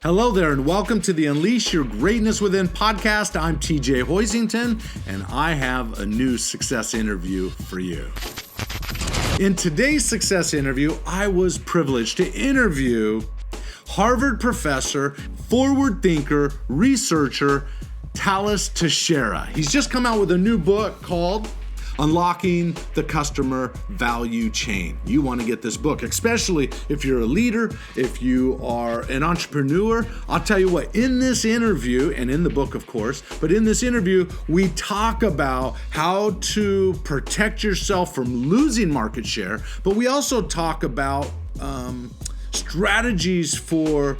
Hello there, and welcome to the Unleash Your Greatness Within podcast. I'm TJ Hoisington, and I have a new success interview for you. In today's success interview, I was privileged to interview Harvard professor, forward thinker, researcher, Thales Teixeira. He's just come out with a new book called Unlocking the Customer Value Chain. You want to get this book, especially if you're a leader, if you are an entrepreneur. I'll tell you what, in this interview, and in the book, of course, but in this interview, we talk about how to protect yourself from losing market share, but we also talk about strategies for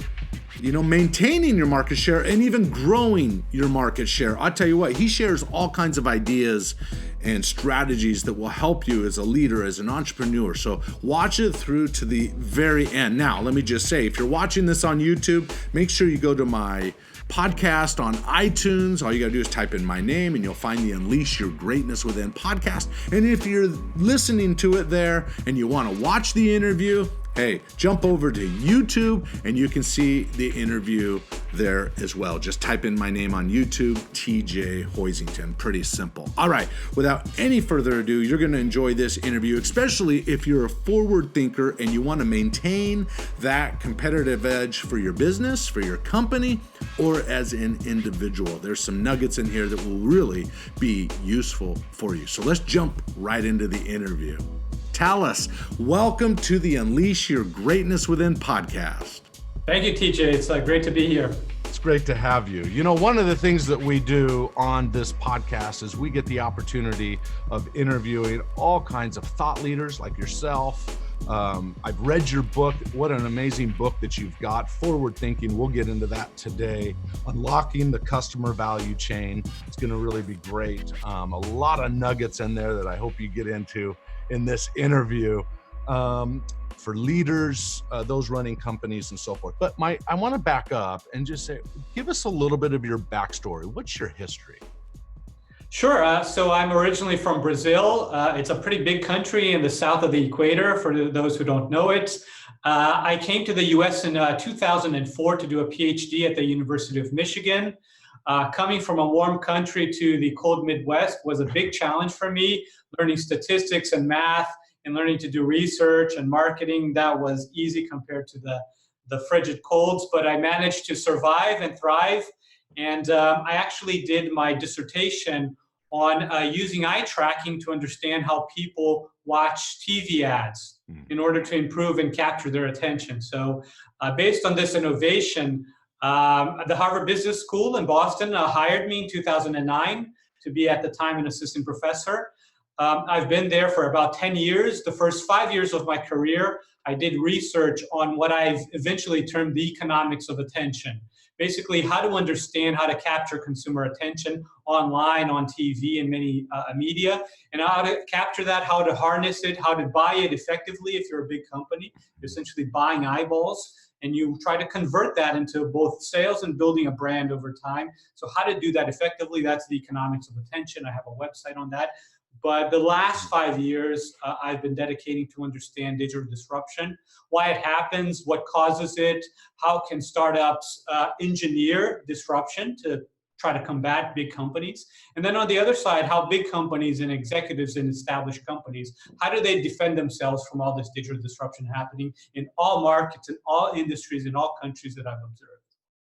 maintaining your market share and even growing your market share. I'll tell you what, he shares all kinds of ideas and strategies that will help you as a leader, as an entrepreneur. So watch it through to the very end. Now, let me just say, if you're watching this on YouTube, make sure you go to my podcast on iTunes. All you gotta do is type in my name and you'll find the Unleash Your Greatness Within podcast. And if you're listening to it there and you wanna watch the interview, hey, jump over to YouTube and you can see the interview there as well. Just type in my name on YouTube, TJ Hoisington. Pretty simple. All right, without any further ado, you're gonna enjoy this interview, especially if you're a forward thinker and you wanna maintain that competitive edge for your business, for your company, or as an individual. There's some nuggets in here that will really be useful for you. So let's jump right into the interview. Thales, welcome to the Unleash Your Greatness Within podcast. Thank you, TJ. It's great to be here. It's great to have you. You know, one of the things that we do on this podcast is we get the opportunity of interviewing all kinds of thought leaders like yourself. I've read your book. What an amazing book that you've got. Forward thinking. We'll get into that today. Unlocking the Customer Value Chain. It's going to really be great. A lot of nuggets in there that I hope you get into in this interview for leaders, those running companies and so forth. But I want to back up and just say, give us a little bit of your backstory. What's your history? Sure. So I'm originally from Brazil. It's a pretty big country in the south of the equator, for those who don't know it. I came to the US in 2004 to do a PhD at the University of Michigan. Coming from a warm country to the cold Midwest was a big challenge for me. Learning statistics and math and learning to do research and marketing, that was easy compared to the frigid colds, but I managed to survive and thrive. And I actually did my dissertation on using eye tracking to understand how people watch TV ads in order to improve and capture their attention. So based on this innovation, the Harvard Business School in Boston hired me in 2009 to be at the time an assistant professor. I've been there for about 10 years. The first 5 years of my career, I did research on what I've eventually termed the economics of attention. Basically, how to understand how to capture consumer attention online, on TV, and many media, and how to capture that, how to harness it, how to buy it effectively. If you're a big company, you're essentially buying eyeballs, and you try to convert that into both sales and building a brand over time. So how to do that effectively, that's the economics of attention. I have a website on that. But the last 5 years, I've been dedicating to understand digital disruption, why it happens, what causes it, how can startups engineer disruption to try to combat big companies. And then on the other side, how big companies and executives in established companies, how do they defend themselves from all this digital disruption happening in all markets, in all industries, in all countries that I've observed.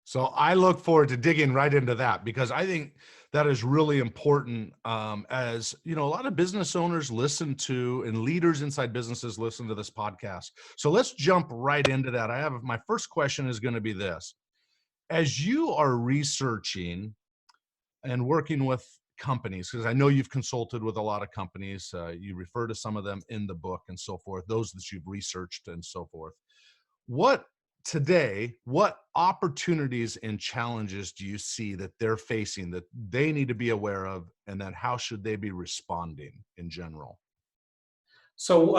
So I look forward to digging right into that, because I think that is really important. As you know, a lot of business owners listen to, and leaders inside businesses listen to this podcast. So let's jump right into that. My first question is going to be this. As you are researching and working with companies, because I know you've consulted with a lot of companies, you refer to some of them in the book and so forth, those that you've researched and so forth. What opportunities and challenges do you see that they're facing that they need to be aware of, and then how should they be responding in general? So,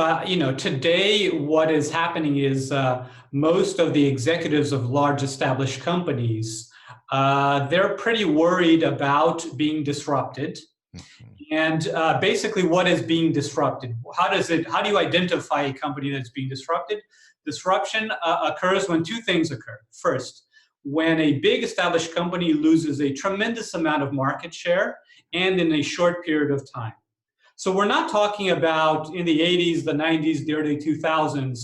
today what is happening is most of the executives of large established companies, they're pretty worried about being disrupted. And basically, what is being disrupted? How do you identify a company that's being disrupted? Disruption occurs when two things occur. First, when a big established company loses a tremendous amount of market share and in a short period of time. So we're not talking about in the 80s, the 90s, the early 2000s.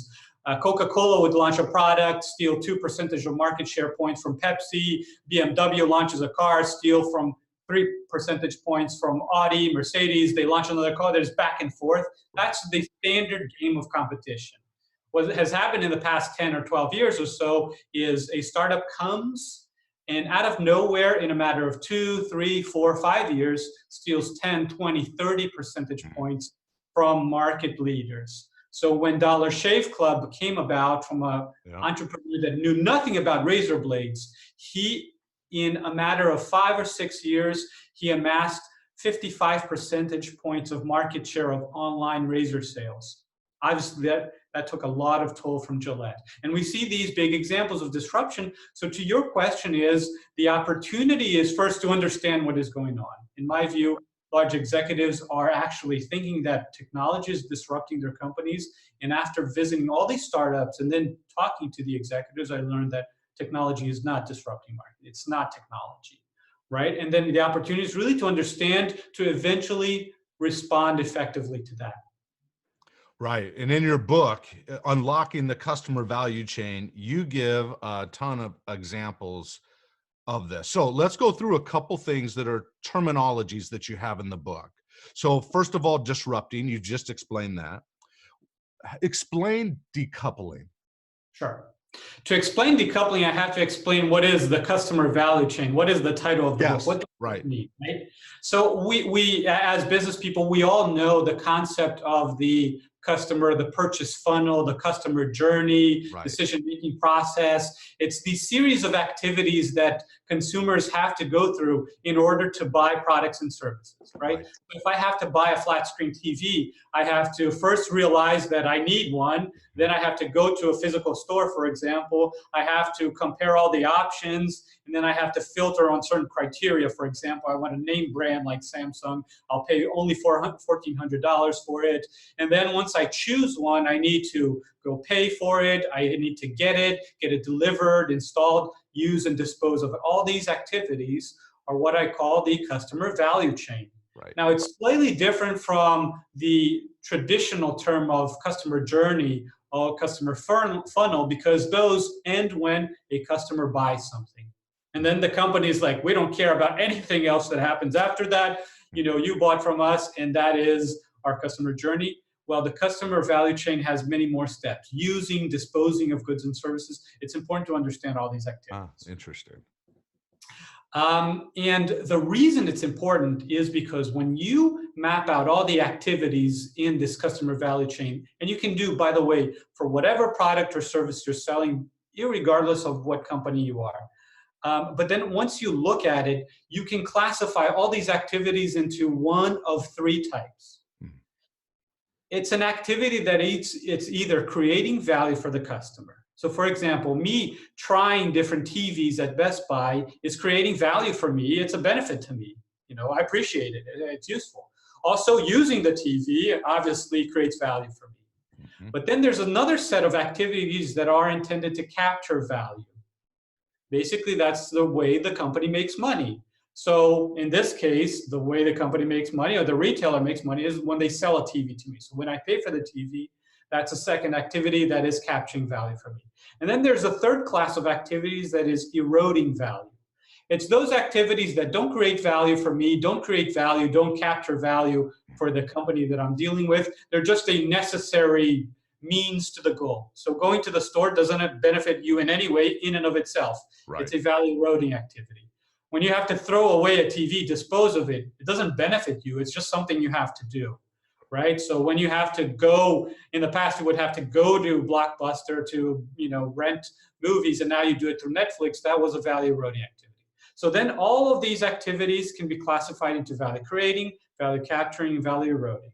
Coca-Cola would launch a product, steal 2% of market share points from Pepsi. BMW launches a car, steal from 3 percentage points from Audi, Mercedes. They launch another car. There's back and forth. That's the standard game of competition. What has happened in the past 10 or 12 years or so is a startup comes and out of nowhere, in a matter of 2, 3, 4, 5 years, steals 10, 20, 30 percentage points from market leaders. So when Dollar Shave Club came about from an entrepreneur that knew nothing about razor blades, he, in a matter of 5 or 6 years, he amassed 55 percentage points of market share of online razor sales. Obviously, that took a lot of toll from Gillette. And we see these big examples of disruption. So to your question is, the opportunity is first to understand what is going on. In my view, large executives are actually thinking that technology is disrupting their companies. And after visiting all these startups and then talking to the executives, I learned that technology is not disrupting market. It's not technology, right? And then the opportunity is really to understand, to eventually respond effectively to that. Right. And in your book, Unlocking the Customer Value Chain, you give a ton of examples of this. So let's go through a couple things that are terminologies that you have in the book. So first of all, disrupting, you just explained that. Explain decoupling. Sure. To explain decoupling, I have to explain what is the customer value chain. What is the title of the book? What does it mean, right? So we, as business people, we all know the concept of the customer, the purchase funnel, the customer journey, decision-making process. It's the series of activities that consumers have to go through in order to buy products and services, right? So if I have to buy a flat screen TV, I have to first realize that I need one. Then I have to go to a physical store, for example. I have to compare all the options, and then I have to filter on certain criteria. For example, I want a name brand like Samsung. I'll pay only $1,400 for it. And then once I choose one, I need to go pay for it. I need to get it delivered, installed, use, and dispose of it. All these activities are what I call the customer value chain. Right. Now, it's slightly different from the traditional term of customer journey or customer funnel, because those end when a customer buys something. And then the company is like, we don't care about anything else that happens after that. You know, you bought from us, and that is our customer journey. Well, the customer value chain has many more steps. Using, disposing of goods and services. It's important to understand all these activities. Interesting. And the reason it's important is because when you map out all the activities in this customer value chain, and you can do, by the way, for whatever product or service you're selling, irregardless of what company you are. But then once you look at it, you can classify all these activities into one of 3 types. It's an activity that it's either creating value for the customer. So for example, me trying different TVs at Best Buy is creating value for me. It's a benefit to me. You know, I appreciate it. It's useful. Also, using the TV obviously creates value for me. But then there's another set of activities that are intended to capture value. Basically, that's the way the company makes money. So in this case, the way the company makes money or the retailer makes money is when they sell a TV to me. So when I pay for the TV, that's a second activity that is capturing value for me. And then there's a third class of activities that is eroding value. It's those activities that don't create value for me, don't create value, don't capture value for the company that I'm dealing with. They're just a necessary means to the goal. So going to the store doesn't benefit you in any way in and of itself. It's a value eroding activity. When you have to throw away a TV, dispose of it, it doesn't benefit you. It's just something you have to do, right? So when you have to go, in the past you would have to go to Blockbuster to, you know, rent movies, and now you do it through Netflix. That was a value eroding activity. So then all of these activities can be classified into value creating, value capturing, and value eroding,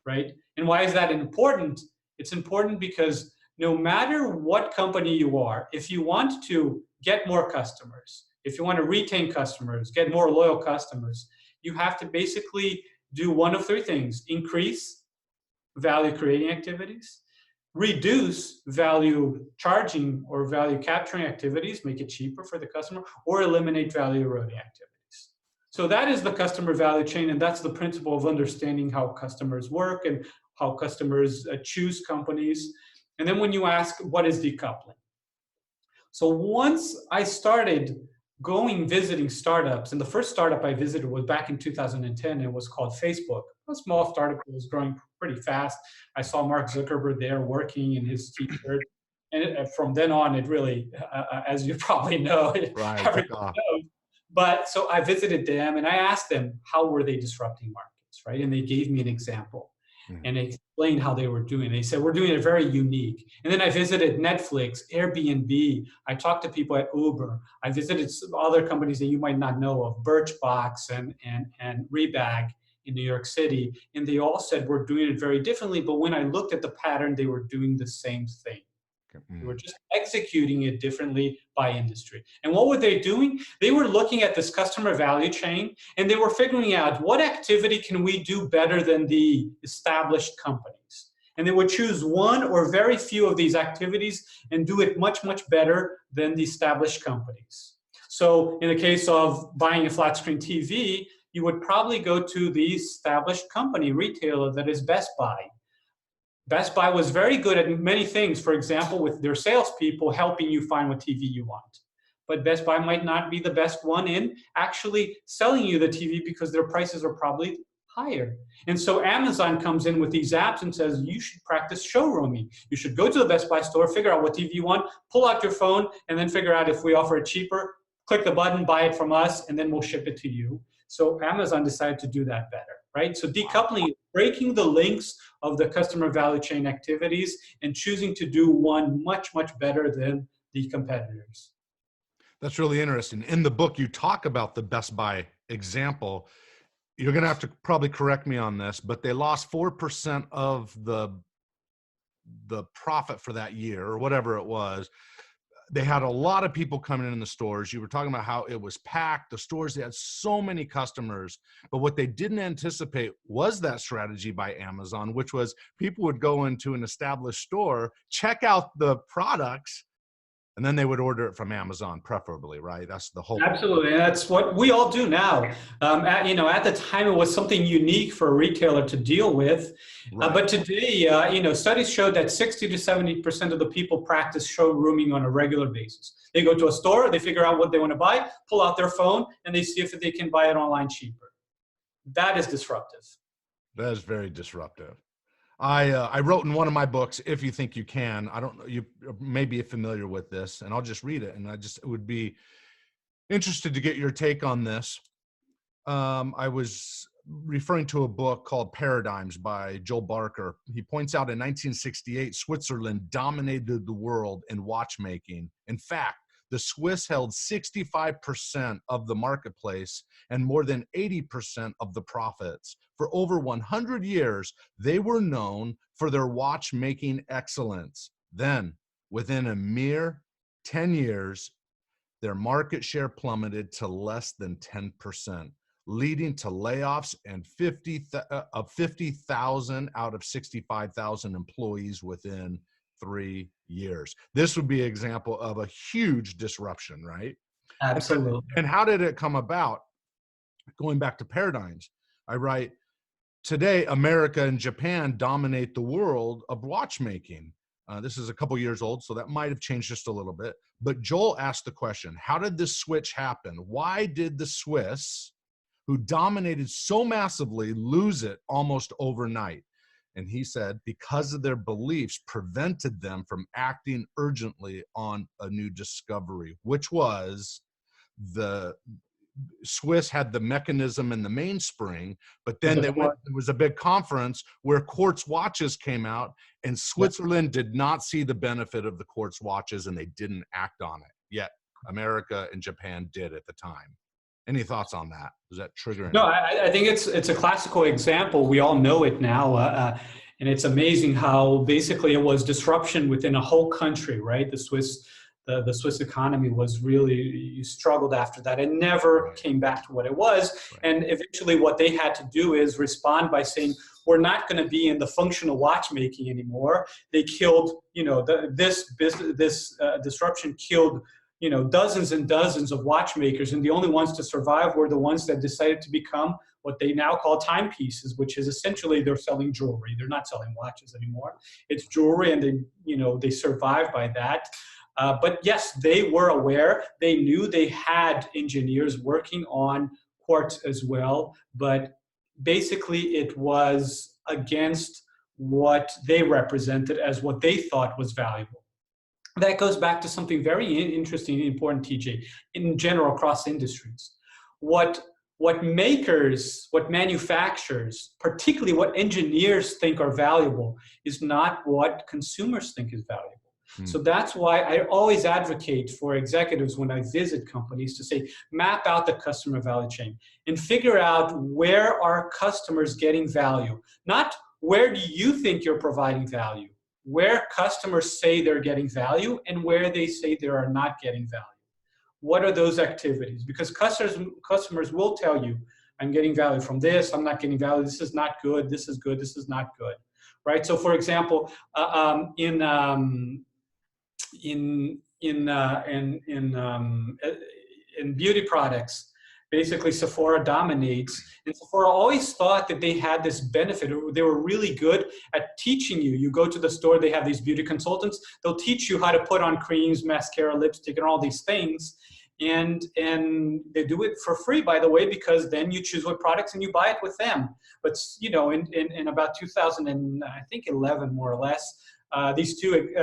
right? And why is that important? It's important because no matter what company you are, if you want to get more customers, if you want to retain customers, get more loyal customers, you have to basically do one of 3 things: increase value creating activities, reduce value charging or value capturing activities, make it cheaper for the customer, or eliminate value eroding activities. So that is the customer value chain, and that's the principle of understanding how customers work and how customers choose companies. And then when you ask, what is decoupling? So once I started visiting startups, and the first startup I visited was back in 2010. It was called Facebook, a small startup that was growing pretty fast. I saw Mark Zuckerberg there working in his t-shirt. And from then on, it really, as you probably know, Right, everyone took off. knows. But so I visited them and I asked them, how were they disrupting markets, right? And they gave me an example. And they explained how they were doing it. They said, we're doing it very unique. And then I visited Netflix, Airbnb. I talked to people at Uber. I visited some other companies that you might not know of, Birchbox and Rebag in New York City. And they all said, we're doing it very differently. But when I looked at the pattern, they were doing the same thing. They were just executing it differently by industry. And what were they doing? They were looking at this customer value chain, and they were figuring out what activity can we do better than the established companies. And they would choose one or very few of these activities and do it much, much better than the established companies. So in the case of buying a flat screen TV, you would probably go to the established company retailer that is Best Buy. Best Buy was very good at many things, for example, with their salespeople helping you find what TV you want. But Best Buy might not be the best one in actually selling you the TV because their prices are probably higher. And so Amazon comes in with these apps and says, you should practice showrooming. You should go to the Best Buy store, figure out what TV you want, pull out your phone, and then figure out if we offer it cheaper, click the button, buy it from us, and then we'll ship it to you. So Amazon decided to do that better, right? So decoupling, breaking the links of the customer value chain activities and choosing to do one much, much better than the competitors. That's really interesting. In the book, you talk about the Best Buy example. You're going to have to probably correct me on this, but they lost 4% of the profit for that year or whatever it was. They had a lot of people coming in the stores. You were talking about how it was packed. The stores, they had so many customers. But what they didn't anticipate was that strategy by Amazon, which was people would go into an established store, check out the products, and then they would order it from Amazon, preferably, right? That's the whole. Absolutely, and that's what we all do now. At the time, it was something unique for a retailer to deal with. Right. But today, studies showed that 60 to 70% of the people practice showrooming on a regular basis. They go to a store, they figure out what they want to buy, pull out their phone, and they see if they can buy it online cheaper. That is disruptive. That is very disruptive. I wrote in one of my books, If You Think You Can. I don't know, you may be familiar with this, and I'll just read it. And it would be interested to get your take on this. I was referring to a book called Paradigms by Joel Barker. He points out in 1968, Switzerland dominated the world in watchmaking. In fact, the Swiss held 65% of the marketplace and more than 80% of the profits. For over 100 years, they were known for their watchmaking excellence. Then, within a mere 10 years, their market share plummeted to less than 10%, leading to layoffs and 50,000 out of 65,000 employees within 3 years. This would be an example of a huge disruption, right? Absolutely. And how did it come about? Going back to Paradigms, I write, today, America and Japan dominate the world of watchmaking. This is a couple years old, so that might have changed just a little bit. But Joel asked the question, how did this switch happen? Why did the Swiss, who dominated so massively, lose it almost overnight? And he said, because of their beliefs prevented them from acting urgently on a new discovery, which was the Swiss had the mechanism and the mainspring, but then there was a big conference where quartz watches came out, and Switzerland did not see the benefit of the quartz watches, and they didn't act on it. Yet America and Japan did at the time. Any thoughts on that? Does that trigger? No, I think it's a classical example. We all know it now. And it's amazing how basically it was disruption within a whole country, right? The Swiss economy was really struggled after that and never came back to what it was. And eventually what they had to do is respond by saying, were not going to be in the functional watchmaking anymore. They killed, this disruption killed, dozens and dozens of watchmakers, and the only ones to survive were the ones that decided to become what they now call timepieces, which is essentially they're selling jewelry. They're not selling watches anymore. It's jewelry, and they survive by that. But yes, they were aware. They knew they had engineers working on quartz as well, but basically it was against what they represented as what they thought was valuable. That goes back to something very interesting and important, TJ, in general across industries. What makers, what manufacturers, particularly what engineers think are valuable is not what consumers think is valuable. So that's why I always advocate for executives when I visit companies to say, map out the customer value chain and figure out where are customers getting value. Not where do you think you're providing value, where customers say they're getting value and where they say they are not getting value. What are those activities? Because customers will tell you, I'm getting value from this, I'm not getting value, this is not good, this is good, this is not good, right? So for example, in beauty products, basically Sephora dominates, and Sephora always thought that they had this benefit. They were really good at teaching you. You go to the store, they have these beauty consultants, they'll teach you how to put on creams, mascara, lipstick, and all these things. And they do it for free, by the way, because then you choose what products and you buy it with them. But in about 2011, more or less, these two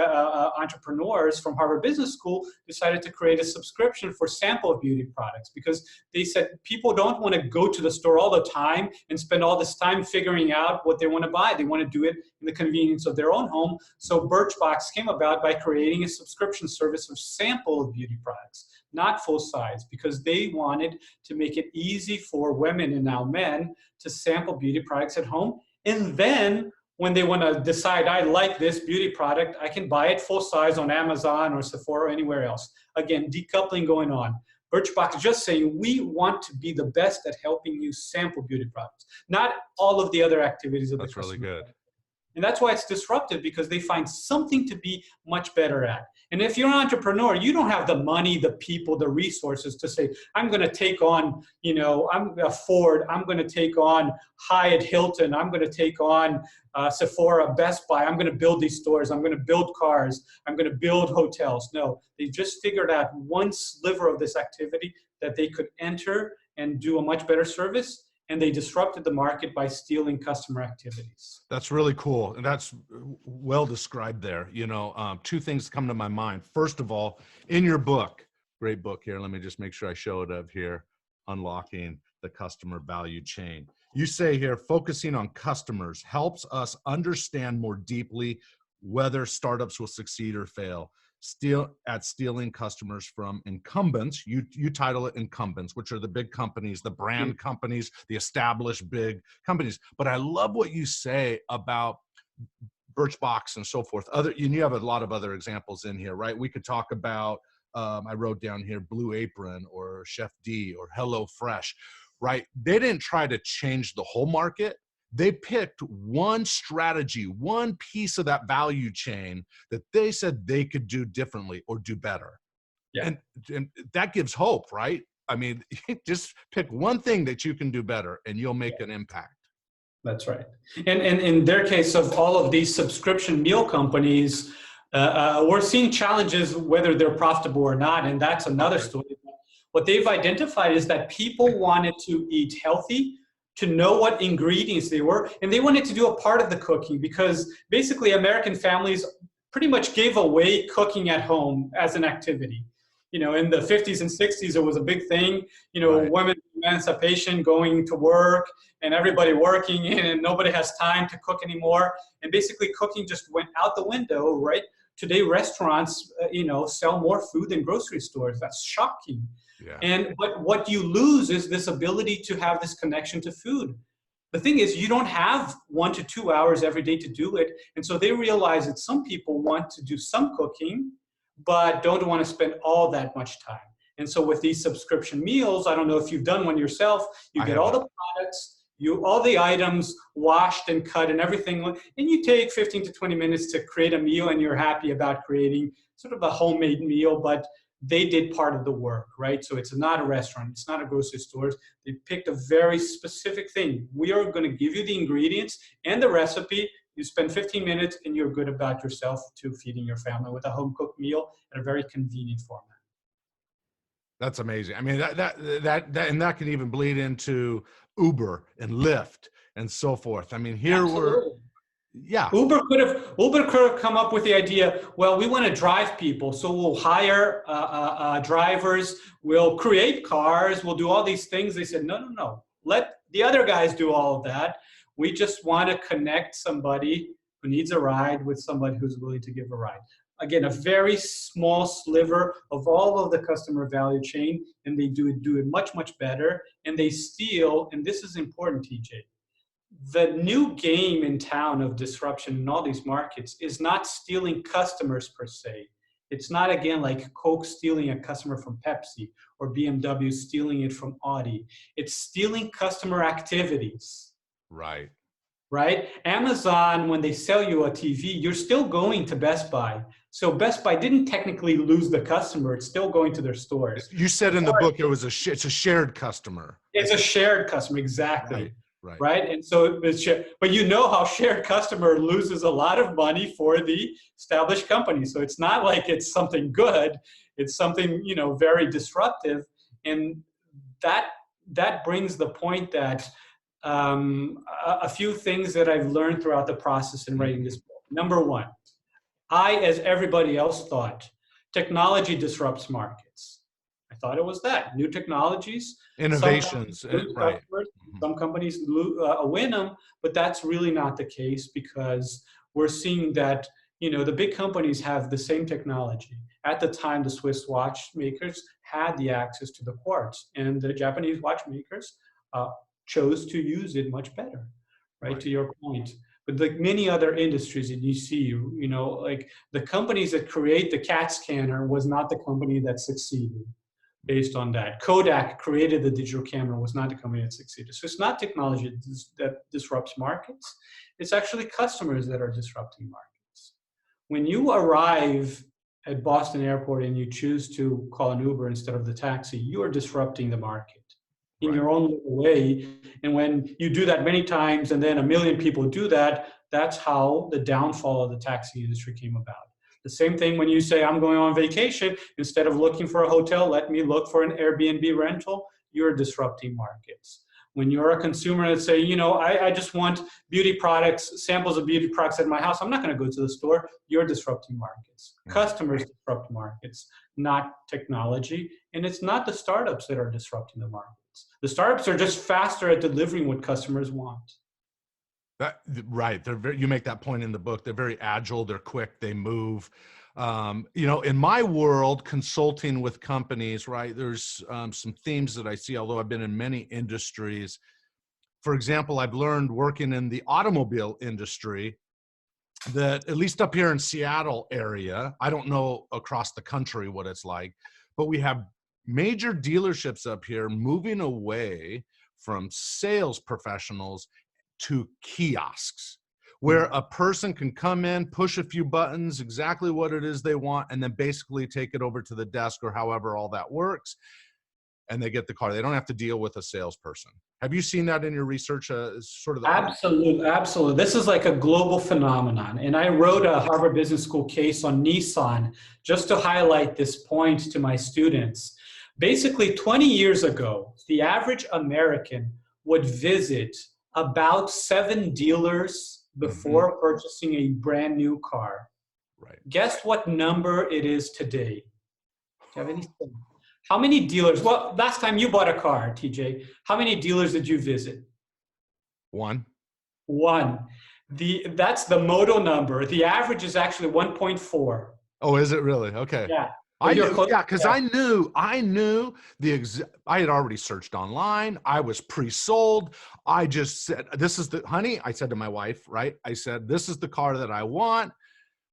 entrepreneurs from Harvard Business School decided to create a subscription for sample beauty products, because they said people don't want to go to the store all the time and spend all this time figuring out what they want to buy. They want to do it in the convenience of their own home. So Birchbox came about by creating a subscription service of sample beauty products, not full size, because they wanted to make it easy for women and now men to sample beauty products at home. And then when they want to decide, I like this beauty product, I can buy it full size on Amazon or Sephora or anywhere else. Again, decoupling going on. Birchbox is just saying, we want to be the best at helping you sample beauty products, not all of the other activities of the customer. That's really good. And that's why it's disruptive, because they find something to be much better at. And if you're an entrepreneur, you don't have the money, the people, the resources to say, I'm going to take on, I'm a Ford, I'm going to take on Hyatt, Hilton, I'm going to take on Sephora, Best Buy, I'm going to build these stores, I'm going to build cars, I'm going to build hotels. No, they just figured out one sliver of this activity that they could enter and do a much better service. And they disrupted the market by stealing customer activities. That's really cool. And that's well described there. Two things come to my mind. First of all, in your book, great book here. Let me just make sure I show it up here. Unlocking the Customer Value Chain. You say here, focusing on customers helps us understand more deeply whether startups will succeed or fail. Stealing customers from incumbents. You title it incumbents, which are the big companies, the brand companies, the established big companies. But I love what you say about Birchbox and so forth. You have a lot of other examples in here, right? We could talk about, I wrote down here, Blue Apron or Chef D or HelloFresh, right? They didn't try to change the whole market. They picked one strategy, one piece of that value chain that they said they could do differently or do better. Yeah. And that gives hope, right? I mean, just pick one thing that you can do better and you'll make an impact. That's right. And in their case of all of these subscription meal companies, we're seeing challenges whether they're profitable or not. And that's another story. What they've identified is that people wanted to eat healthy, to know what ingredients they were, and they wanted to do a part of the cooking, because basically American families pretty much gave away cooking at home as an activity. In the 50s and 60s, it was a big thing, right. Women emancipation, going to work and everybody working, and nobody has time to cook anymore. And basically cooking just went out the window, right? Today, restaurants, sell more food than grocery stores. That's shocking. Yeah. But what you lose is this ability to have this connection to food. The thing is, you don't have 1 to 2 hours every day to do it. And so they realize that some people want to do some cooking, but don't want to spend all that much time. And so with these subscription meals, I don't know if you've done one yourself, you get all the products, all the items washed and cut and everything, and you take 15 to 20 minutes to create a meal, and you're happy about creating sort of a homemade meal, but they did part of the work, right? So it's not a restaurant, it's not a grocery store. They picked a very specific thing. We are going to give you the ingredients and the recipe. You spend 15 minutes and you're good about yourself to feeding your family with a home cooked meal in a very convenient format. That's amazing. I mean, that can even bleed into Uber and Lyft and so forth. I mean, here Absolutely. yeah. Uber could have come up with the idea, well, we want to drive people, so we'll hire drivers, we'll create cars, we'll do all these things. They said, no. Let the other guys do all of that. We just want to connect somebody who needs a ride with somebody who's willing to give a ride. Again, a very small sliver of all of the customer value chain, and they do it much, much better. And they steal, and this is important, TJ, the new game in town of disruption in all these markets is not stealing customers per se. It's not, again, like Coke stealing a customer from Pepsi or BMW stealing it from Audi. It's stealing customer activities. Right. Right? Amazon, when they sell you a TV, you're still going to Best Buy. So Best Buy didn't technically lose the customer. It's still going to their stores. You said in the book it's a shared customer. It's a shared customer, exactly. Right. And so it's shared. But you know how shared customer loses a lot of money for the established company. So it's not like it's something good. It's something, very disruptive. And that brings the point that a few things that I've learned throughout the process in writing this book. Number one, I, as everybody else, thought technology disrupts markets. I thought it was that. New technologies. Innovations. Right. Some companies win them, but that's really not the case, because we're seeing that, the big companies have the same technology. At the time, the Swiss watchmakers had the access to the quartz, and the Japanese watchmakers chose to use it much better, right? To your point. But like many other industries that you see, like the companies that create the CAT scanner was not the company that succeeded based on that. Kodak created the digital camera, was not the company that succeeded. So it's not technology that disrupts markets. It's actually customers that are disrupting markets. When you arrive at Boston Airport and you choose to call an Uber instead of the taxi, you are disrupting the market in your own little way. And when you do that many times and then a million people do that, that's how the downfall of the taxi industry came about. The same thing when you say, I'm going on vacation, instead of looking for a hotel, let me look for an Airbnb rental, you're disrupting markets. When you're a consumer and say, I just want beauty products, samples of beauty products at my house, I'm not going to go to the store, you're disrupting markets. Customers disrupt markets, not technology. And it's not the startups that are disrupting the markets. The startups are just faster at delivering what customers want. Right. You make that point in the book. They're very agile. They're quick. They move. In my world, consulting with companies, right, there's some themes that I see, although I've been in many industries. For example, I've learned working in the automobile industry that, at least up here in Seattle area, I don't know across the country what it's like, but we have major dealerships up here moving away from sales professionals to kiosks, where a person can come in, push a few buttons, exactly what it is they want, and then basically take it over to the desk or however all that works, and they get the car. They don't have to deal with a salesperson. Have you seen that in your research? Absolutely. This is like a global phenomenon. And I wrote a Harvard Business School case on Nissan just to highlight this point to my students. Basically, 20 years ago, the average American would visit about 7 dealers before purchasing a brand new car. Right. Guess what number it is today? Do you have any sense? How many dealers? Well, last time you bought a car, TJ, how many dealers did you visit? One. That's the modal number. The average is actually 1.4. Oh, is it really? Okay. Yeah. Because I knew I had already searched online. I was pre-sold. I just said, honey, I said to my wife, right? I said, this is the car that I want.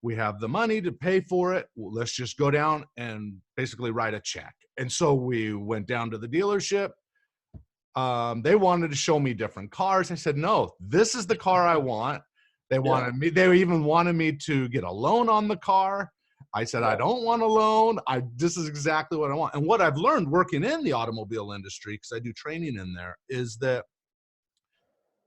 We have the money to pay for it. Well, let's just go down and basically write a check. And so we went down to the dealership. They wanted to show me different cars. I said, no, this is the car I want. They wanted me, they even wanted me to get a loan on the car. I said, I don't want a loan. This is exactly what I want. And what I've learned working in the automobile industry, because I do training in there, is that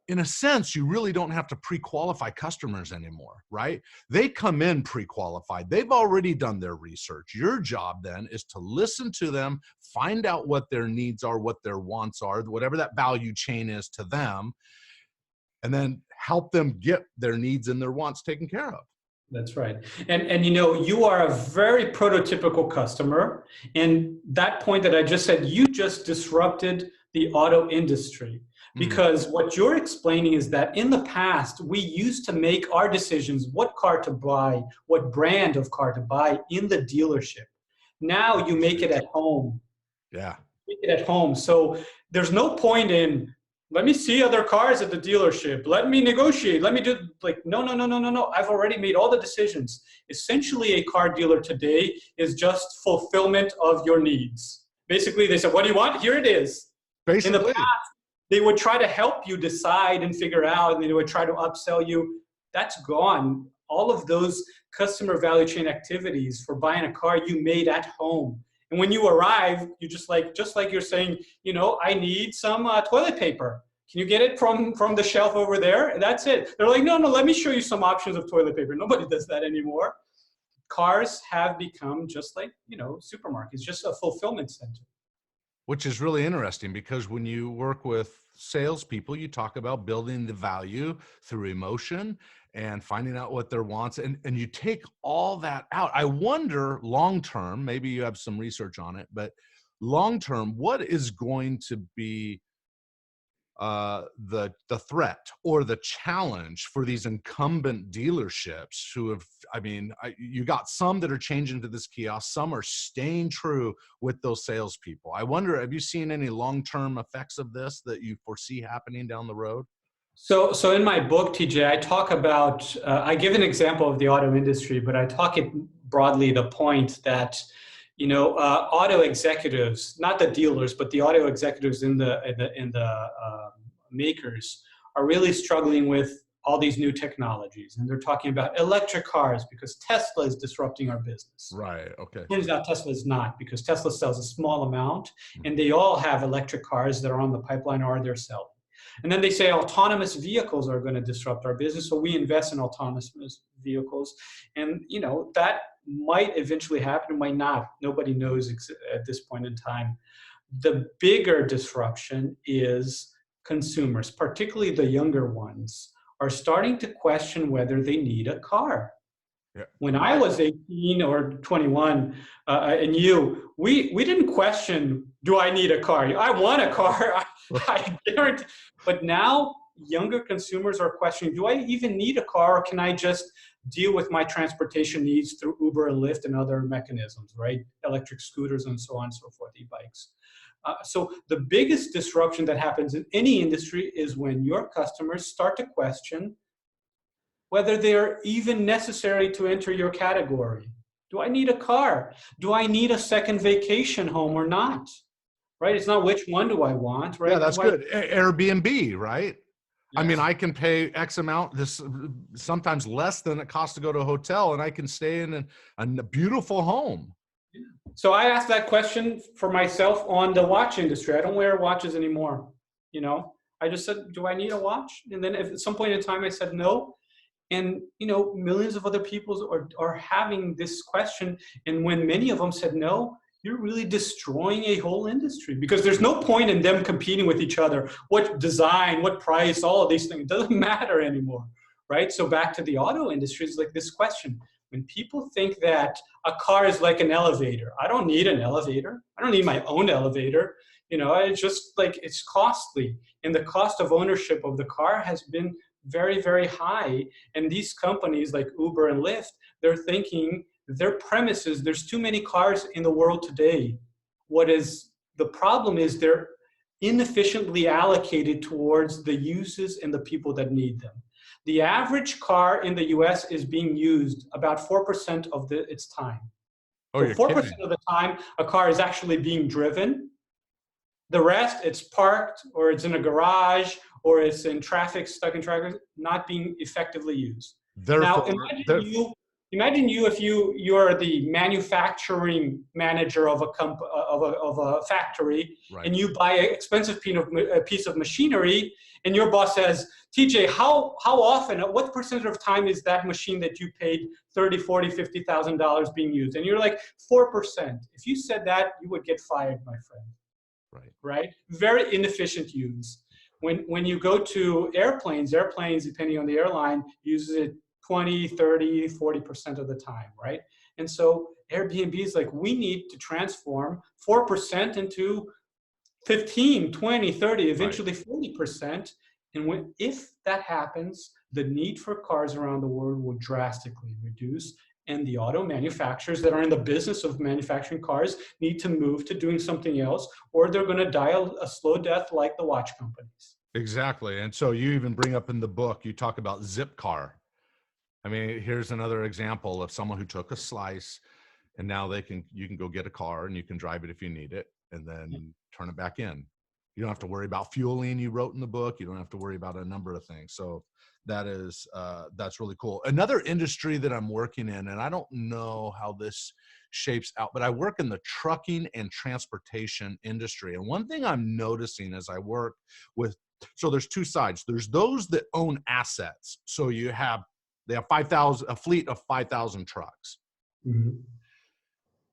in a sense, you really don't have to pre-qualify customers anymore, right? They come in pre-qualified. They've already done their research. Your job then is to listen to them, find out what their needs are, what their wants are, whatever that value chain is to them, and then help them get their needs and their wants taken care of. That's right. And you are a very prototypical customer. And that point that I just said, you just disrupted the auto industry. Because what you're explaining is that in the past, we used to make our decisions, what car to buy, what brand of car to buy in the dealership. Now you make it at home. Yeah. Make it at home. So there's no point in, let me see other cars at the dealership. Let me negotiate. Let me do no. I've already made all the decisions. Essentially, a car dealer today is just fulfillment of your needs. Basically, they said, what do you want? Here it is. Basically. In the past, they would try to help you decide and figure out, and they would try to upsell you. That's gone. All of those customer value chain activities for buying a car you made at home. And when you arrive, you just like you're saying, I need some toilet paper. Can you get it from the shelf over there? And that's it. They're like, no, let me show you some options of toilet paper. Nobody does that anymore. Cars have become just like, supermarkets, just a fulfillment center. Which is really interesting, because when you work with salespeople, you talk about building the value through emotion and finding out what their wants, and you take all that out. I wonder long-term, maybe you have some research on it, but long-term, what is going to be the threat or the challenge for these incumbent dealerships who have, you got some that are changing to this kiosk, some are staying true with those salespeople. I wonder, have you seen any long-term effects of this that you foresee happening down the road? So in my book, TJ, I talk about, I give an example of the auto industry, but I talk it broadly, the point that, auto executives, not the dealers, but the auto executives in the makers are really struggling with all these new technologies. And they're talking about electric cars because Tesla is disrupting our business. Right, okay. Turns out Tesla is not, because Tesla sells a small amount, and they all have electric cars that are on the pipeline or they're selling. And then they say autonomous vehicles are going to disrupt our business, so we invest in autonomous vehicles. And, that might eventually happen, might not. Nobody knows at this point in time. The bigger disruption is consumers, particularly the younger ones, are starting to question whether they need a car. Yeah. When I was 18 or 21, and we didn't question, do I need a car? I want a car, I guarantee. But now younger consumers are questioning, do I even need a car, or can I just deal with my transportation needs through Uber and Lyft and other mechanisms, right? Electric scooters and so on and so forth, e-bikes. So the biggest disruption that happens in any industry is when your customers start to question whether they're even necessary to enter your category. Do I need a car? Do I need a second vacation home or not? Right? It's not which one do I want, right? Yeah, that's good. Airbnb, right? Yes. I can pay X amount, sometimes less than it costs to go to a hotel, and I can stay in a beautiful home. So I asked that question for myself on the watch industry. I don't wear watches anymore. I just said, do I need a watch? And then at some point in time, I said no. And, millions of other people are having this question. And when many of them said no, you're really destroying a whole industry, because there's no point in them competing with each other. What design, what price, all of these things, it doesn't matter anymore, right? So back to the auto industry, it's like this question. When people think that a car is like an elevator, I don't need an elevator. I don't need my own elevator. It's just like, it's costly. And the cost of ownership of the car has been very, very high. And these companies like Uber and Lyft, they're thinking, their premise is there's too many cars in the world today. The problem is they're inefficiently allocated towards the uses and the people that need them. The average car in the US is being used about 4% of its time. Oh, so 4% of the time, a car is actually being driven. The rest, it's parked, or it's in a garage, or it's in traffic, stuck in traffic, not being effectively used. Now, imagine you if you're the manufacturing manager of a factory, right. and you buy an expensive piece of machinery, and your boss says, TJ, how often, what percentage of time is that machine that you paid $30,000, $40,000, $50,000 being used? And you're like, 4%. If you said that, you would get fired, my friend. Right? Very inefficient use. When you go to airplanes, depending on the airline, uses it 20, 30, 40% of the time, right? And so Airbnb is like, we need to transform 4% into 15, 20, 30, eventually 40%. And if that happens, the need for cars around the world will drastically reduce. And the auto manufacturers that are in the business of manufacturing cars need to move to doing something else, or they're going to die a slow death like the watch companies. Exactly. And so you even bring up in the book, you talk about Zipcar. I mean, here's another example of someone who took a slice, and now you can go get a car and you can drive it if you need it, and then turn it back in. You don't have to worry about fueling, you wrote in the book. You don't have to worry about a number of things. So that's really cool. Another industry that I'm working in, and I don't know how this shapes out, but I work in the trucking and transportation industry. And one thing I'm noticing as I work with, so there's two sides. There's those that own assets. So they have a fleet of 5,000 trucks. Mm-hmm.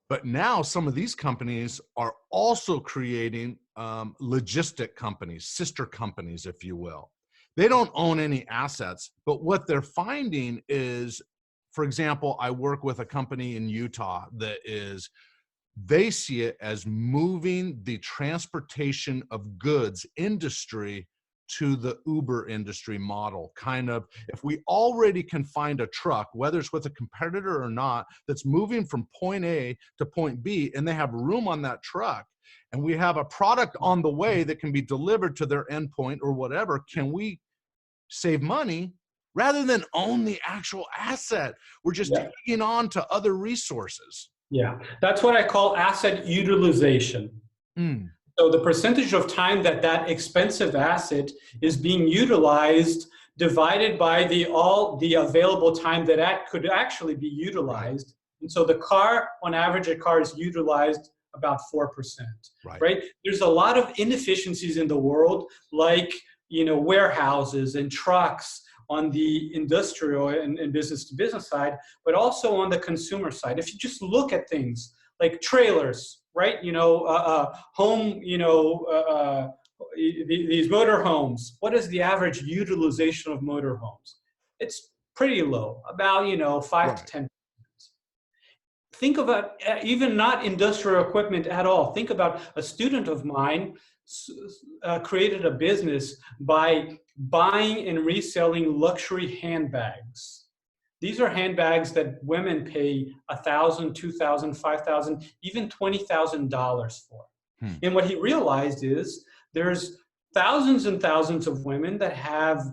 But now some of these companies are also creating logistic companies, sister companies, if you will. They don't own any assets, but what they're finding is, for example, I work with a company in Utah they see it as moving the transportation of goods industry to the Uber industry model. Kind of, if we already can find a truck, whether it's with a competitor or not, that's moving from point A to point B, and they have room on that truck, and we have a product on the way that can be delivered to their endpoint or whatever, can we save money rather than own the actual asset? We're just taking on to other resources. Yeah, that's what I call asset utilization. So the percentage of time that expensive asset is being utilized divided by all the available time that could actually be utilized. Right. And so on average, a car is utilized about 4%, right? There's a lot of inefficiencies in the world, like, warehouses and trucks on the industrial and business to business side, but also on the consumer side. If you just look at things like trailers, right? Home, these motor homes. What is the average utilization of motor homes? It's pretty low, about, 5 to 10%. Think about even not industrial equipment at all. Think about a student of mine created a business by buying and reselling luxury handbags. These are handbags that women pay $1,000, $2,000, $5,000, even $20,000 for. And what he realized is there's thousands and thousands of women that have,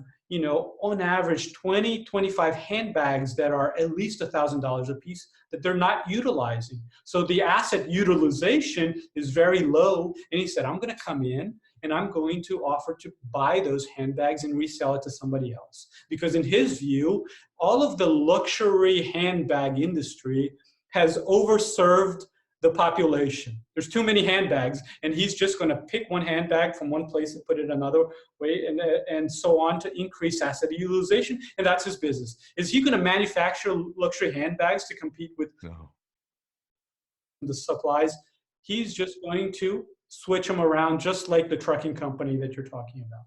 on average 20, 25 handbags that are at least $1,000 a piece that they're not utilizing. So the asset utilization is very low. And he said, I'm going to come in and I'm going to offer to buy those handbags and resell it to somebody else. Because in his view, all of the luxury handbag industry has overserved the population. There's too many handbags, and he's just going to pick one handbag from one place and put it another way, and so on, to increase asset utilization. And that's his business. Is he going to manufacture luxury handbags to compete with the supplies? He's just going to switch them around, just like the trucking company that you're talking about.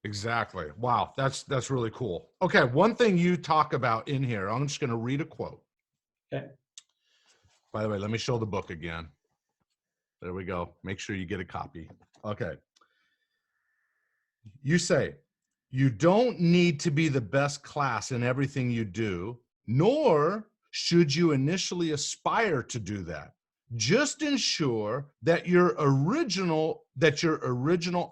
Exactly. Wow, that's really cool. Okay, one thing you talk about in here, I'm just going to read a quote. Okay. By the way, let me show the book again. There we go. Make sure you get a copy. Okay. You say, you don't need to be the best class in everything you do, nor should you initially aspire to do that. Just ensure that your original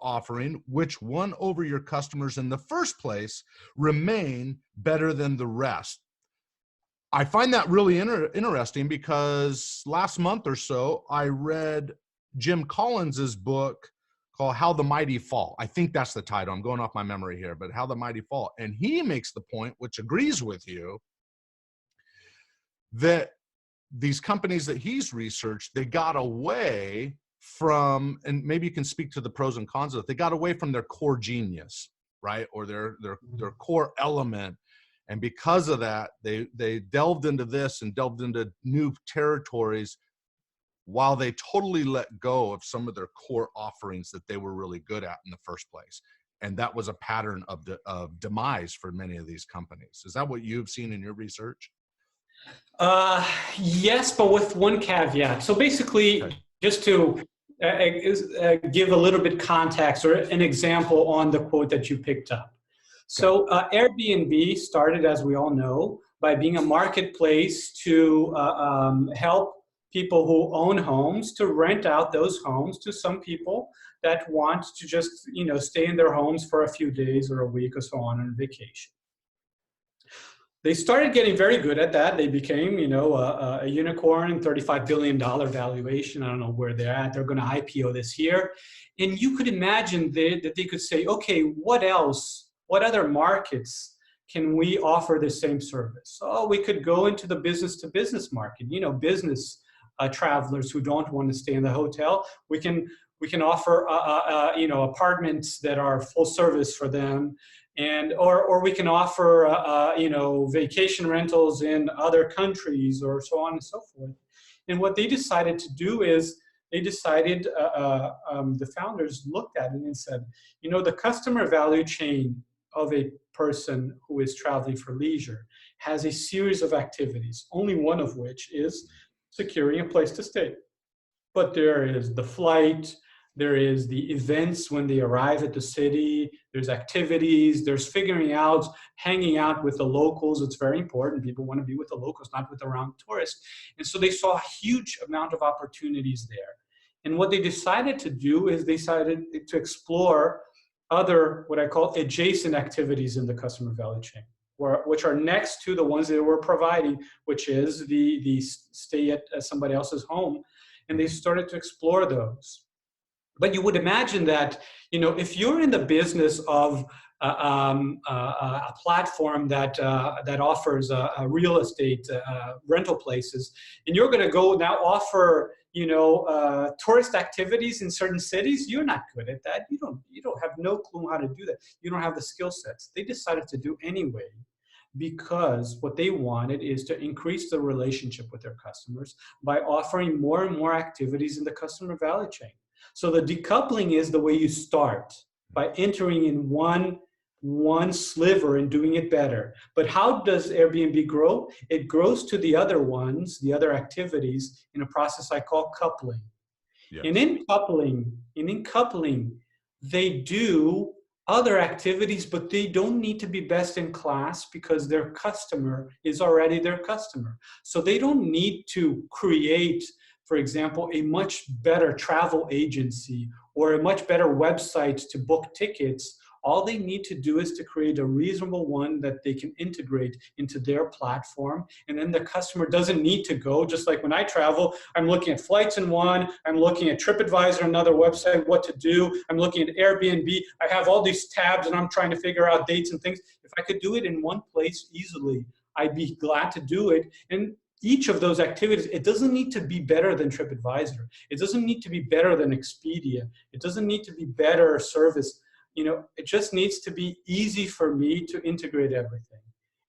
offering, which won over your customers in the first place, remain better than the rest. I find that really interesting because last month or so, I read Jim Collins's book called How the Mighty Fall. I think that's the title. I'm going off my memory here, but How the Mighty Fall. And he makes the point, which agrees with you, that these companies that he's researched, they got away from, and maybe you can speak to the pros and cons of it, they got away from their core genius, right? Or their core element. And because of that, they delved into this and delved into new territories while they totally let go of some of their core offerings that they were really good at in the first place. And that was a pattern of demise for many of these companies. Is that what you've seen in your research? Yes, but with one caveat. So basically, Okay. just to give a little bit context or an example on the quote that you picked up. So Airbnb started, as we all know, by being a marketplace to help people who own homes to rent out those homes to some people that want to just, stay in their homes for a few days or a week or so on vacation. They started getting very good at that. They became, a unicorn, $35 billion valuation. I don't know where they're at. They're going to IPO this year. And you could imagine that they could say, okay, what else? What other markets can we offer the same service? Oh, we could go into the business-to-business market, business travelers who don't want to stay in the hotel. We can offer, apartments that are full service for them. And or we can offer vacation rentals in other countries or so on and so forth. And what they decided to do is the founders looked at it and said, the customer value chain of a person who is traveling for leisure has a series of activities, only one of which is securing a place to stay. But there is the flight, there is the events when they arrive at the city, there's activities, there's figuring out, hanging out with the locals. It's very important. People want to be with the locals, not with around tourists. And so they saw a huge amount of opportunities there. And what they decided to do is they decided to explore other, what I call adjacent activities in the customer value chain, which are next to the ones that we're providing, which is the stay at somebody else's home. And they started to explore those. But you would imagine that, if you're in the business of a platform that offers real estate rental places, and you're going to go now offer, tourist activities in certain cities, you're not good at that. You don't have no clue how to do that. You don't have the skill sets. They decided to do anyway, because what they wanted is to increase the relationship with their customers by offering more and more activities in the customer value chain. So the decoupling is the way you start, by entering in one sliver and doing it better. But how does Airbnb grow? It grows to the other ones, the other activities, in a process I call coupling. Yes. And in coupling, they do other activities, but they don't need to be best in class because their customer is already their customer. So they don't need to create, for example, a much better travel agency or a much better website to book tickets. All they need to do is to create a reasonable one that they can integrate into their platform. And then the customer doesn't need to go, just like when I travel, I'm looking at flights in one, I'm looking at TripAdvisor, another website, what to do. I'm looking at Airbnb. I have all these tabs and I'm trying to figure out dates and things. If I could do it in one place easily, I'd be glad to do it. And each of those activities, it doesn't need to be better than TripAdvisor. It doesn't need to be better than Expedia. It doesn't need to be better service. It just needs to be easy for me to integrate everything.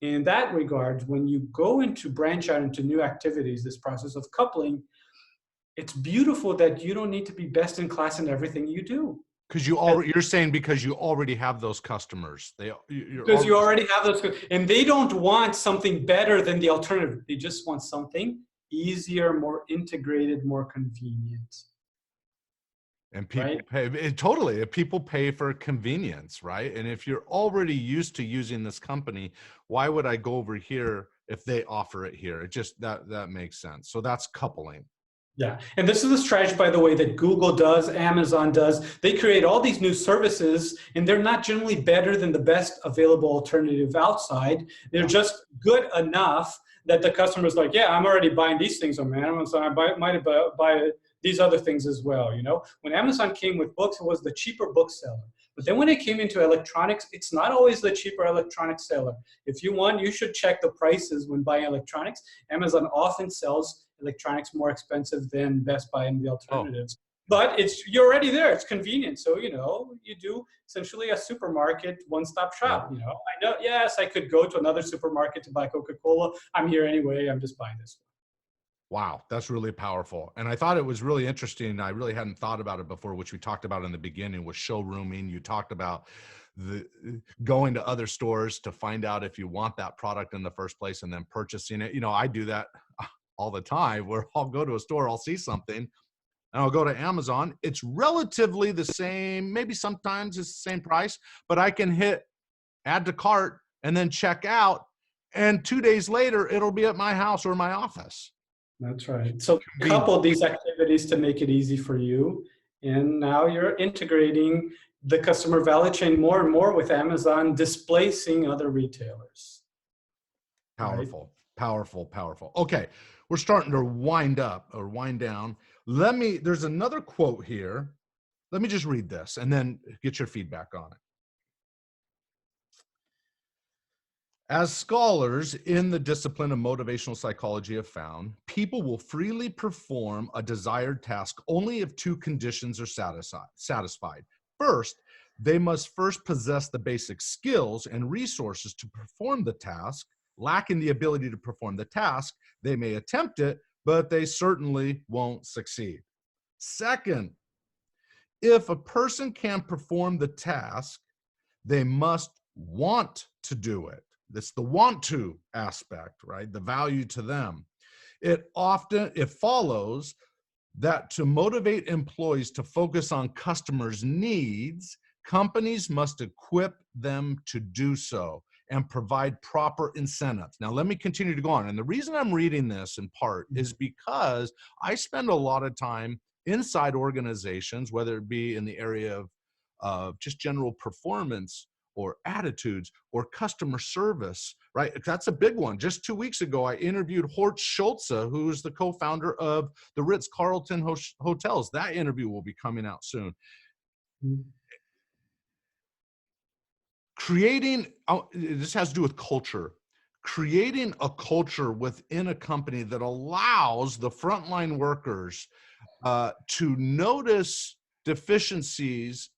In that regard, when you go into branch out into new activities, this process of coupling, it's beautiful that you don't need to be best in class in everything you do. Because you're saying because you already have those customers. Because you already have those, and they don't want something better than the alternative. They just want something easier, more integrated, more convenient. And people pay totally. People pay for convenience, right? And if you're already used to using this company, why would I go over here if they offer it here? It just that makes sense. So that's coupling. Yeah, and this is a strategy, by the way, that Google does, Amazon does. They create all these new services, and th're not generally better than the best available alternative outside. They're just good enough that the customer's like, yeah, I'm already buying these things on Amazon, so I might buy these other things as well. You know, when Amazon came with books, it was the cheaper bookseller. But then when it came into electronics, it's not always the cheaper electronics seller. If you want, you should check the prices when buying electronics. Amazon often sells electronics more expensive than Best Buy and the alternatives. But you're already there. It's convenient. So, you know, you do essentially a supermarket, one-stop shop. You know, I know, yes, I could go to another supermarket to buy Coca-Cola. I'm here anyway. I'm just buying this one. Wow, that's really powerful. And I thought it was really interesting. I really hadn't thought about it before, which we talked about in the beginning with showrooming. You talked about the going to other stores to find out if you want that product in the first place and then purchasing it. You know, I do that all the time where I'll go to a store, I'll see something, and I'll go to Amazon. It's relatively the same, maybe sometimes it's the same price, but I can hit add to cart and then check out. And 2 days later, it'll be at my house or my office. That's right. So couple these activities to make it easy for you. And now you're integrating the customer value chain more and more with Amazon, displacing other retailers. Powerful, right? Powerful, powerful. Okay, we're starting to wind up or wind down. There's another quote here. Let me just read this and then get your feedback on it. As scholars in the discipline of motivational psychology have found, people will freely perform a desired task only if two conditions are satisfied. First, they must first possess the basic skills and resources to perform the task. Lacking the ability to perform the task, they may attempt it, but they certainly won't succeed. Second, if a person can perform the task, they must want to do it. That's the want to aspect, right? The value to them. It follows that to motivate employees to focus on customers' needs, companies must equip them to do so and provide proper incentives. Now, let me continue to go on. And the reason I'm reading this in part is because I spend a lot of time inside organizations, whether it be in the area of just general performance or attitudes or customer service, right? That's a big one. Just 2 weeks ago, I interviewed Horst Schulze, who is the co-founder of the Ritz-Carlton Hotels. That interview will be coming out soon. This has to do with culture. Creating a culture within a company that allows the frontline workers to notice deficiencies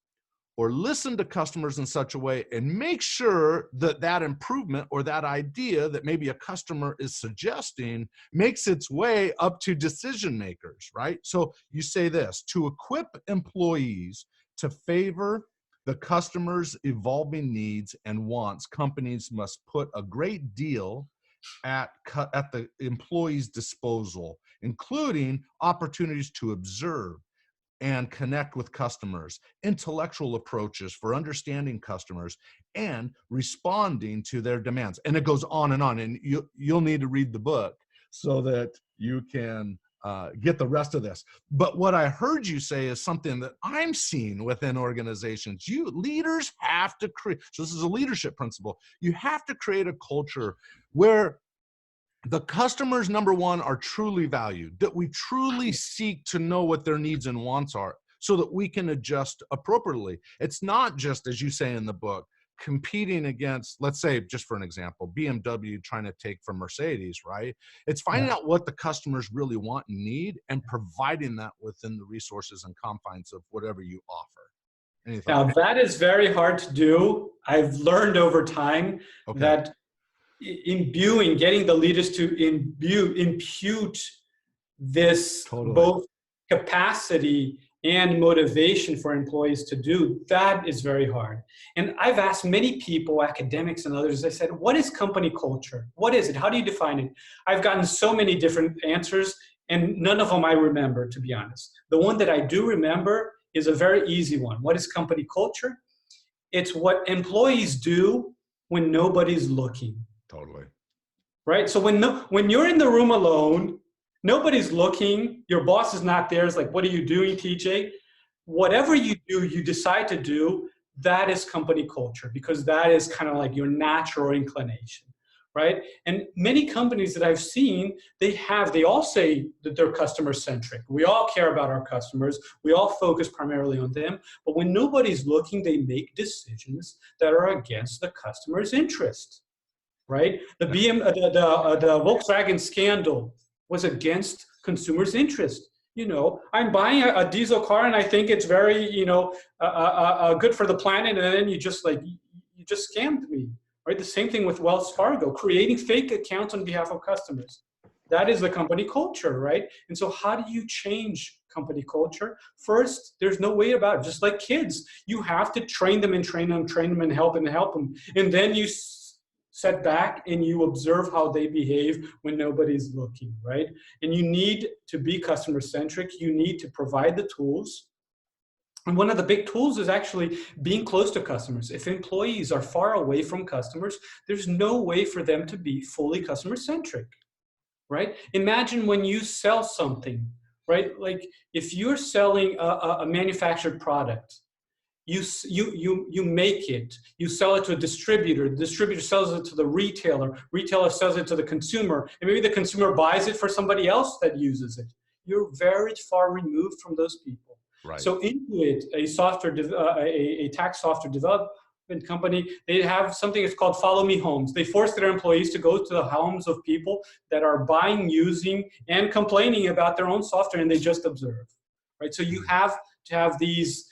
or listen to customers in such a way and make sure that that improvement or that idea that maybe a customer is suggesting makes its way up to decision makers, right? So you say this, to equip employees to favor the customer's evolving needs and wants, companies must put a great deal at the employee's disposal, including opportunities to observe and connect with customers, intellectual approaches for understanding customers, and responding to their demands. And it goes on. And you'll need to read the book so that you can get the rest of this. But what I heard you say is something that I'm seeing within organizations. You leaders have to create, so this is a leadership principle, you have to create a culture where the customers, number one, are truly valued, that we truly seek to know what their needs and wants are so that we can adjust appropriately. It's not just, as you say in the book, competing against, let's say, just for an example, BMW trying to take from Mercedes, right? It's finding out what the customers really want and need and providing that within the resources and confines of whatever you offer. Now, that is very hard to do. I've learned over time that getting the leaders to impute this both capacity and motivation for employees to do, that is very hard. And I've asked many people, academics and others, I said, what is company culture? What is it? How do you define it? I've gotten so many different answers and none of them I remember, to be honest. The one that I do remember is a very easy one. What is company culture? It's what employees do when nobody's looking. Totally. Right? So when you're in the room alone, nobody's looking, your boss is not there, it's like, what are you doing, TJ? Whatever you do, you decide to do, that is company culture, because that is kind of like your natural inclination. right? And many companies that I've seen, they all say that they're customer centric. We all care about our customers. We all focus primarily on them. But when nobody's looking, they make decisions that are against the customer's interest, right? The Volkswagen scandal was against consumers' interest. You know, I'm buying a diesel car and I think it's very, good for the planet, and then you just scammed me, right? The same thing with Wells Fargo, creating fake accounts on behalf of customers. That is the company culture, right? And so how do you change company culture? First, there's no way about it. Just like kids, you have to train them and help them. And then you set back and you observe how they behave when nobody's looking, right? And you need to be customer centric. You need to provide the tools. And one of the big tools is actually being close to customers. If employees are far away from customers, there's no way for them to be fully customer centric, right? Imagine when you sell something, right? Like if you're selling a manufactured product, you make it, you sell it to a distributor, the distributor sells it to the retailer sells it to the consumer, and maybe the consumer buys it for somebody else that uses it. You're very far removed from those people. Right. So Intuit, a tax software development company, they have something that's called Follow Me Homes. They force their employees to go to the homes of people that are buying, using, and complaining about their own software, and they just observe, right? So you have to have these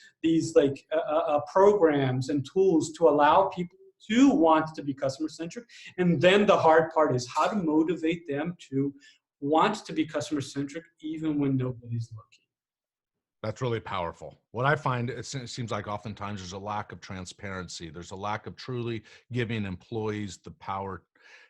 programs and tools to allow people to want to be customer centric. And then the hard part is how to motivate them to want to be customer centric even when nobody's looking. That's really powerful. What I find, it seems like oftentimes there's a lack of transparency. There's a lack of truly giving employees the power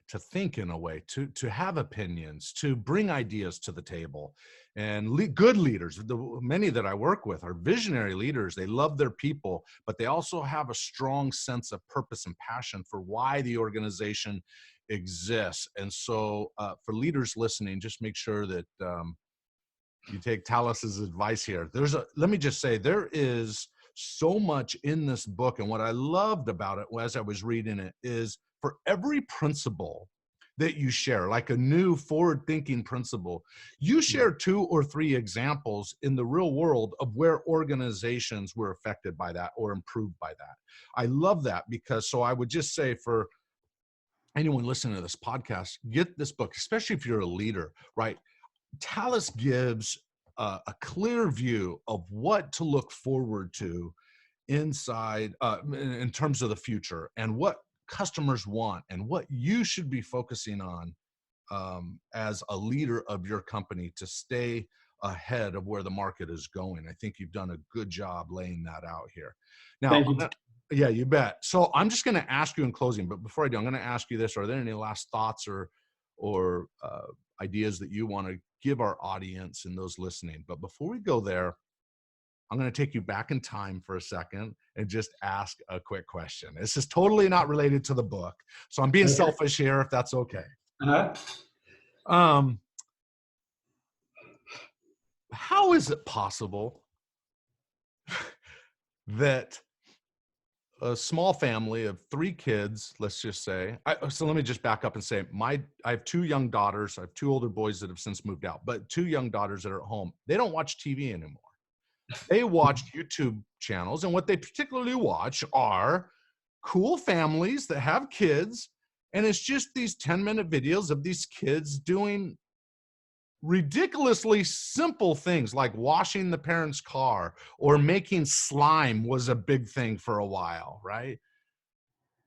to think in a way, to have opinions, to bring ideas to the table. And good leaders, many that I work with are visionary leaders. They love their people, but they also have a strong sense of purpose and passion for why the organization exists. And so for leaders listening, just make sure that you take Thales's advice here. Let me just say, there is so much in this book. And what I loved about it as I was reading it is for every principle that you share, like a new forward-thinking principle, you share 2 or 3 examples in the real world of where organizations were affected by that or improved by that. I love that because, so I would just say for anyone listening to this podcast, get this book, especially if you're a leader, right? Thales gives a clear view of what to look forward to inside in terms of the future and what customers want and what you should be focusing on as a leader of your company to stay ahead of where the market is going. I think you've done a good job laying that out here. Now, thank you. Yeah, you bet. So I'm just going to ask you in closing, but before I do, I'm going to ask you this: are there any last thoughts or ideas that you want to give our audience and those listening? But before we go there, I'm going to take you back in time for a second and just ask a quick question. This is totally not related to the book, so I'm being selfish here, if that's okay. How is it possible that a small family of 3 kids, let's just say, so let me just back up and say, I have 2 young daughters. I have 2 older boys that have since moved out, but 2 young daughters that are at home. They don't watch TV anymore. They watch YouTube channels, and what they particularly watch are cool families that have kids, and it's just these 10-minute videos of these kids doing ridiculously simple things like washing the parents' car or making slime was a big thing for a while, right?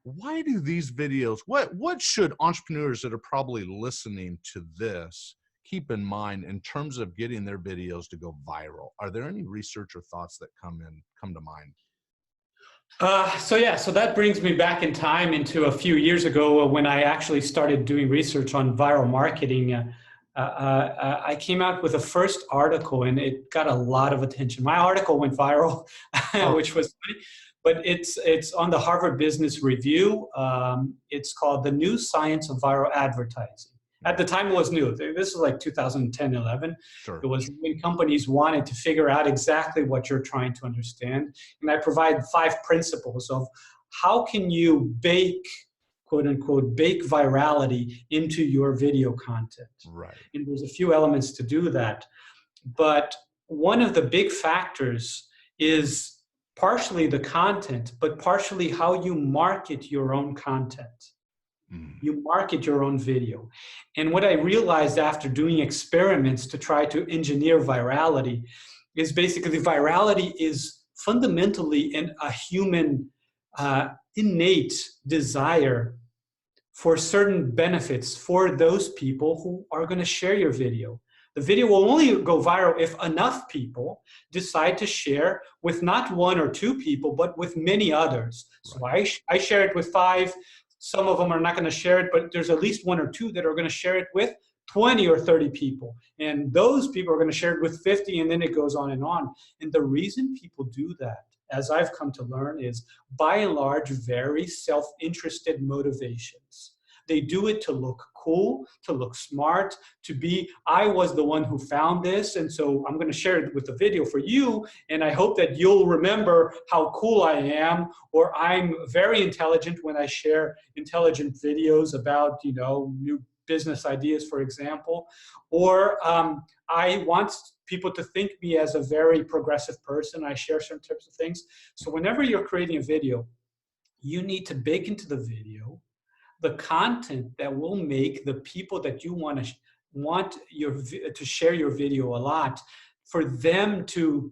Why do these videos, what should entrepreneurs that are probably listening to this keep in mind in terms of getting their videos to go viral? Are there any research or thoughts that come to mind? So that brings me back in time into a few years ago when I actually started doing research on viral marketing. I came out with a first article and it got a lot of attention. My article went viral, which was funny, but it's on the Harvard Business Review. It's called The New Science of Viral Advertising. At the time, it was new. This is like 2010, 11. Sure. It was when companies wanted to figure out exactly what you're trying to understand. And I provide 5 principles of how can you bake quote unquote, bake virality into your video content. Right. And there's a few elements to do that. But one of the big factors is partially the content, but partially how you market your own content. You market your own video. And what I realized after doing experiments to try to engineer virality is basically virality is fundamentally a human innate desire for certain benefits for those people who are going to share your video. The video will only go viral if enough people decide to share with not one or two people, but with many others. So I share it with 5. Some of them are not going to share it, but there's at least 1 or 2 that are going to share it with 20 or 30 people. And those people are going to share it with 50, and then it goes on. And the reason people do that, as I've come to learn, is by and large very self-interested motivations. They do it to look cool, to look smart, to be, I was the one who found this, and so I'm going to share it with the video for you, and I hope that you'll remember how cool I am, or I'm very intelligent when I share intelligent videos about, new business ideas, for example, or I want people to think me as a very progressive person. I share certain types of things. So whenever you're creating a video, you need to bake into the video the content that will make the people that you want to share your video a lot, for them to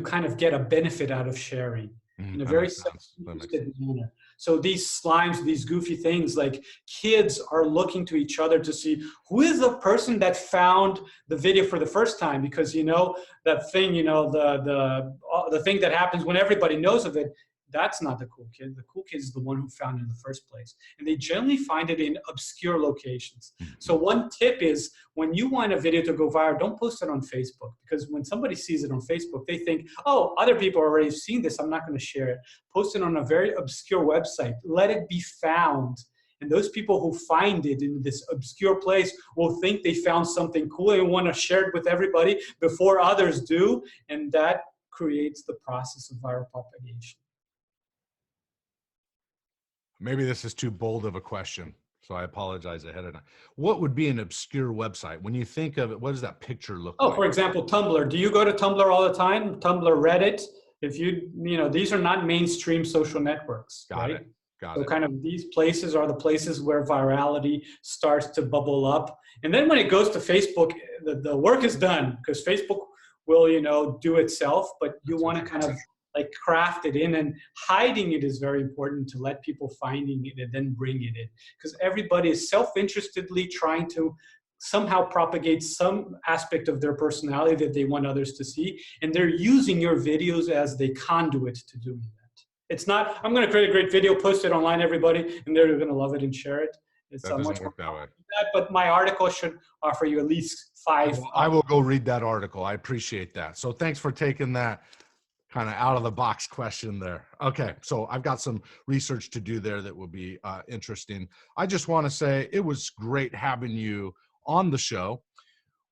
kind of get a benefit out of sharing in a very self-interested manner. So these slimes, these goofy things, like kids are looking to each other to see who is the person that found the video for the first time, because that thing, the thing that happens when everybody knows of it. That's not the cool kid. The cool kid is the one who found it in the first place. And they generally find it in obscure locations. So one tip is, when you want a video to go viral, don't post it on Facebook, because when somebody sees it on Facebook, they think, oh, other people have already seen this, I'm not going to share it. Post it on a very obscure website. Let it be found. And those people who find it in this obscure place will think they found something cool and want to share it with everybody before others do. And that creates the process of viral propagation. Maybe this is too bold of a question, so I apologize ahead of time. What would be an obscure website? When you think of it, what does that picture look like? For example, Tumblr. Do you go to Tumblr all the time? Tumblr, Reddit? If these are not mainstream social networks. Got it. So kind of these places are the places where virality starts to bubble up. And then when it goes to Facebook, the work is done, because Facebook will, do itself, but you want to kind of like craft it in, and hiding it is very important to let people finding it and then bring it in, because everybody is self-interestedly trying to somehow propagate some aspect of their personality that they want others to see, and they're using your videos as the conduit to doing that. It's not, I'm going to create a great video, post it online, everybody, and they're going to love it and share it. It's that doesn't work that way. But my article should offer you at least 5. I will go read that article. I appreciate that. So thanks for taking that kind of out of the box question there. Okay, so I've got some research to do there that will be interesting. I just want to say it was great having you on the show.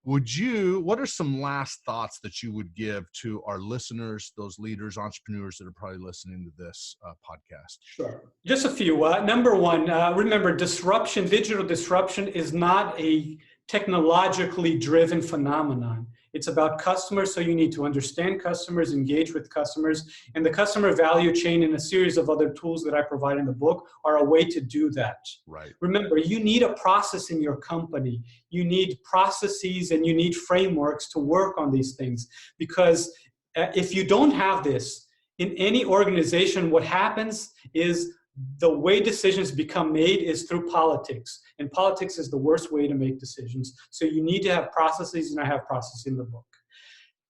What are some last thoughts that you would give to our listeners, those leaders, entrepreneurs that are probably listening to this podcast? Sure. Just a few. Number one, remember, digital disruption is not a technologically driven phenomenon. It's about customers, so you need to understand customers, engage with customers, and the customer value chain and a series of other tools that I provide in the book are a way to do that. Right. Remember, you need a process in your company. You need processes and you need frameworks to work on these things, because if you don't have this in any organization, what happens is the way decisions become made is through politics, and politics is the worst way to make decisions. So you need to have processes, and I have processes in the book.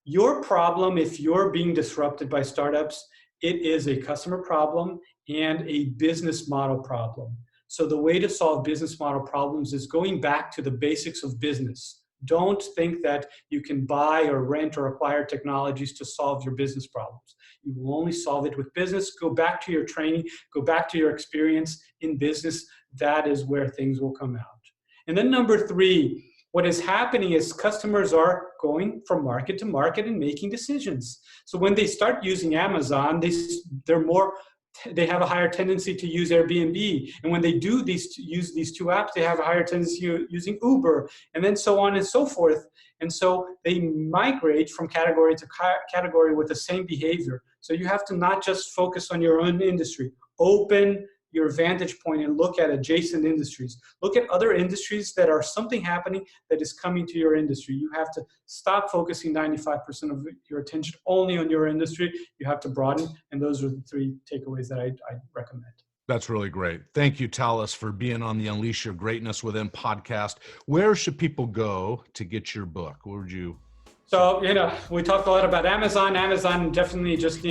Your problem, if you're being disrupted by startups, it is a customer problem and a business model problem. So the way to solve business model problems is going back to the basics of business. Don't think that you can buy or rent or acquire technologies to solve your business problems. You will only solve it with business. Go back to your training, go back to your experience in business. That is where things will come out. And then number 3, what is happening is customers are going from market to market and making decisions. So when they start using Amazon, they're more they have a higher tendency to use Airbnb. And when they do use these two apps, they have a higher tendency using Uber, and then so on and so forth. And so they migrate from category to category with the same behavior. So you have to not just focus on your own industry. Open your vantage point and look at adjacent industries. Look at other industries that are something happening that is coming to your industry. You have to stop focusing 95% of your attention only on your industry. You have to broaden, and those are the 3 takeaways that I recommend. That's really great. Thank you, Thales, for being on the Unleash Your Greatness Within podcast. Where should people go to get your book? Where would you? So, we talked a lot about Amazon. Amazon, definitely just,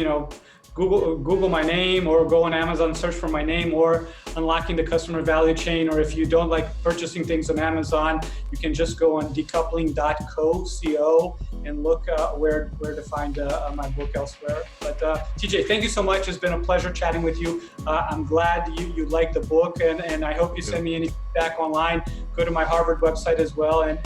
Google my name, or go on Amazon, search for my name, or Unlocking the Customer Value Chain. Or if you don't like purchasing things on Amazon, you can just go on decoupling.co and look where to find my book elsewhere. But TJ, thank you so much. It's been a pleasure chatting with you. I'm glad you liked the book, and I hope you send me any feedback online. Go to my Harvard website as well, and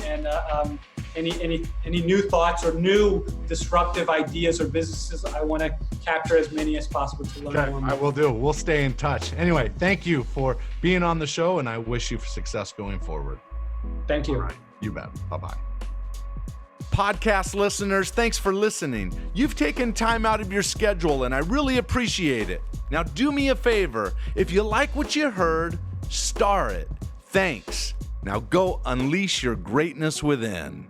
any new thoughts or new disruptive ideas or businesses. I want to capture as many as possible to learn more. I will do. We'll stay in touch. Anyway, thank you for being on the show, and I wish you success going forward. Thank you. All right. You bet. Bye-bye. Podcast listeners, thanks for listening. You've taken time out of your schedule, and I really appreciate it. Now, do me a favor. If you like what you heard, star it. Thanks. Now go unleash your greatness within.